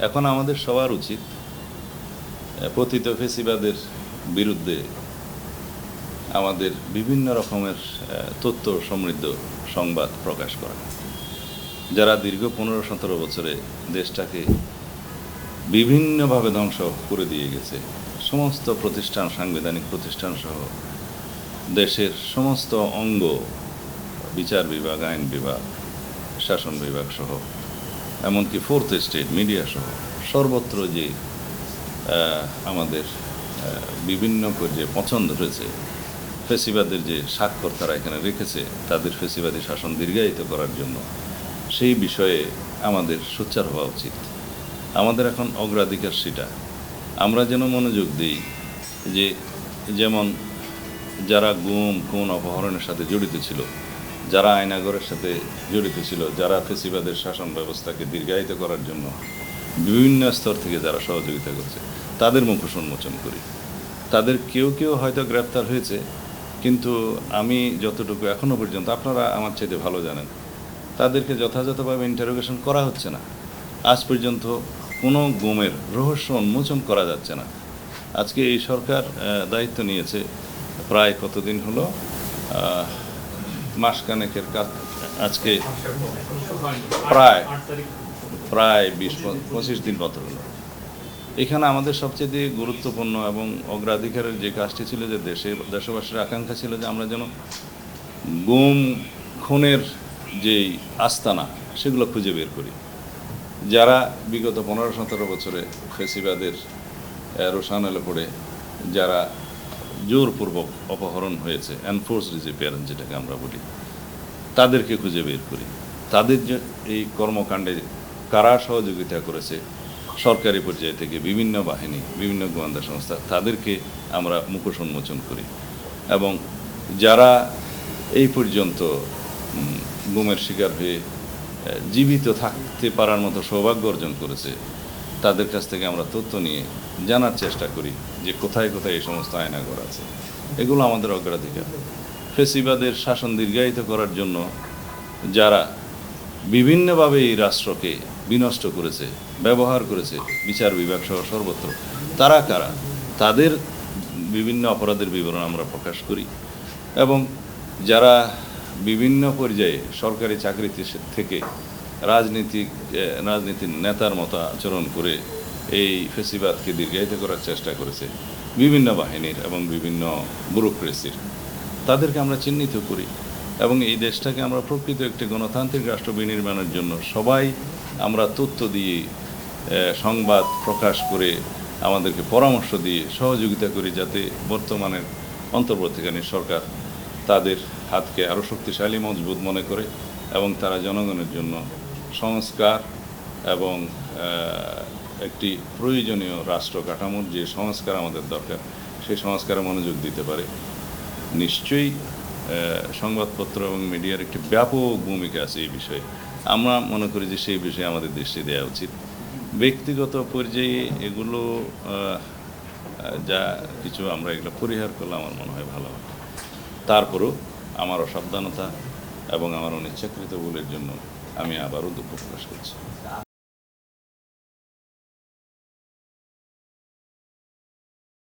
এখন আমাদের সবার উচিত পতিত ফেসিবাদের বিরুদ্ধে আমাদের বিভিন্ন রকমের তথ্য সমৃদ্ধ সংবাদ প্রকাশ করা। যারা দীর্ঘ 15-17 বছরে দেশটাকে বিভিন্নভাবে ধ্বংস করে দিয়ে গেছে, সমস্ত প্রতিষ্ঠান, সাংবিধানিক প্রতিষ্ঠান সহ দেশের সমস্ত অঙ্গ, বিচার বিভাগ, আইন বিভাগ, শাসন বিভাগ সহ, এমনকি ফোর্থ স্টেট, মিডিয়া সহ সর্বত্র যে আমাদের বিভিন্ন যে পছন্দ রয়েছে, ফেসিবাদের যে স্বাক্ষর তারা এখানে রেখেছে তাদের ফেসিবাদী শাসন দীর্ঘায়িত করার জন্য, সেই বিষয়ে আমাদের সোচ্চার হওয়া উচিত। আমাদের এখন অগ্রাধিকার সেটা। আমরা যেন মনোযোগ দিই যে যেমন যারা গুম, খুন, অপহরণের সাথে জড়িত ছিল, যারা আয়নাঘরের সাথে জড়িত ছিল, যারা ফেসিবাদের শাসন ব্যবস্থাকে দীর্ঘায়িত করার জন্য বিভিন্ন স্তর থেকে যারা সহযোগিতা করছে, তাদের মুখোশ উন্মোচন করি। তাদের কেউ কেউ হয়তো গ্রেপ্তার হয়েছে, কিন্তু আমি যতটুকু এখনও পর্যন্ত, আপনারা আমার চাইতে ভালো জানেন, তাদেরকে যথাযথভাবে ইন্টারোগেশন করা হচ্ছে না। আজ পর্যন্ত কোনো গুমের রহস্য উন্মোচন করা যাচ্ছে না। আজকে এই সরকার দায়িত্ব নিয়েছে, প্রায় কতদিন হলো, মাসখানেকের কাজ, আজকে প্রায় 20-25 দিন মতো হলো। এখানে আমাদের সবচেয়ে গুরুত্বপূর্ণ এবং অগ্রাধিকারের যে কাজটি ছিল, যে দেশবাসীর আকাঙ্ক্ষা ছিল যে আমরা যেন গুম, খুনের যেই আস্তানা সেগুলো খুঁজে বের করি। যারা বিগত 15-17 বছরে ফেসিবাদের রোশানলে পড়ে যারা জোরপূর্বক অপহরণ হয়েছে, এনফোর্সড ডিসঅ্যাপিয়ারেন্স যেটাকে আমরা বলি, তাদেরকে খুঁজে বের করি। তাদের যে এই কর্মকাণ্ডে কারা সহযোগিতা করেছে, সরকারি পর্যায় থেকে বিভিন্ন বাহিনী, বিভিন্ন গোয়েন্দা সংস্থা, তাদেরকে আমরা মুখোশ উন্মোচন করি। এবং যারা এই পর্যন্ত গুমের শিকার হয়ে জীবিত থাকতে পারার মতো সৌভাগ্য অর্জন করেছে, তাদের কাছ থেকে আমরা তথ্য নিয়ে জানার চেষ্টা করি যে কোথায় কোথায় এই সমস্ত আয়নাঘর আছে। এগুলো আমাদের অগ্রাধিকার। ফেসিবাদের শাসন দীর্ঘায়িত করার জন্য যারা বিভিন্নভাবে এই রাষ্ট্রকে বিনষ্ট করেছে, ব্যবহার করেছে, বিচার বিভাগ সহ সর্বত্র, তারা কারা, তাদের বিভিন্ন অপরাধের বিবরণ আমরা প্রকাশ করি। এবং বিভিন্ন পর্যায়ে সরকারি চাকরি থেকে রাজনীতির নেতার মতো আচরণ করে এই ফেসিবাদকে দীর্ঘায়িত করার চেষ্টা করেছে বিভিন্ন বাহিনীর এবং বিভিন্ন ব্যুরোক্রেসির, তাদেরকে আমরা চিহ্নিত করি। এবং এই দেশটাকে আমরা প্রকৃত একটি গণতান্ত্রিক রাষ্ট্র বিনির্মাণের জন্য সবাই আমরা তথ্য দিয়ে, সংবাদ প্রকাশ করে, আমাদেরকে পরামর্শ দিয়ে সহযোগিতা করি, যাতে বর্তমানের অন্তর্বর্তীকালীন সরকার তাদের হাতকে আরও শক্তিশালী, মজবুত মনে করে এবং তারা জনগণের জন্য সংস্কার এবং একটি প্রয়োজনীয় রাষ্ট্র কাঠামোর যে সংস্কার আমাদের দরকার, সেই সংস্কারে মনোযোগ দিতে পারে। নিশ্চয়ই সংবাদপত্র এবং মিডিয়ার একটি ব্যাপক ভূমিকা আছে এই বিষয়ে। আমরা মনে করি যে সেই বিষয়ে আমাদের দৃষ্টি দেওয়া উচিত। ব্যক্তিগত পর্যায়ে এগুলো যা কিছু আমরা এগুলো পরিহার করলে আমার মনে হয় ভালো হবে। তারপরও আমার অসাবধানতা এবং আমার অনিচ্ছাকৃত ভুলের জন্য আমি আবারও দুঃখ প্রকাশ করছি।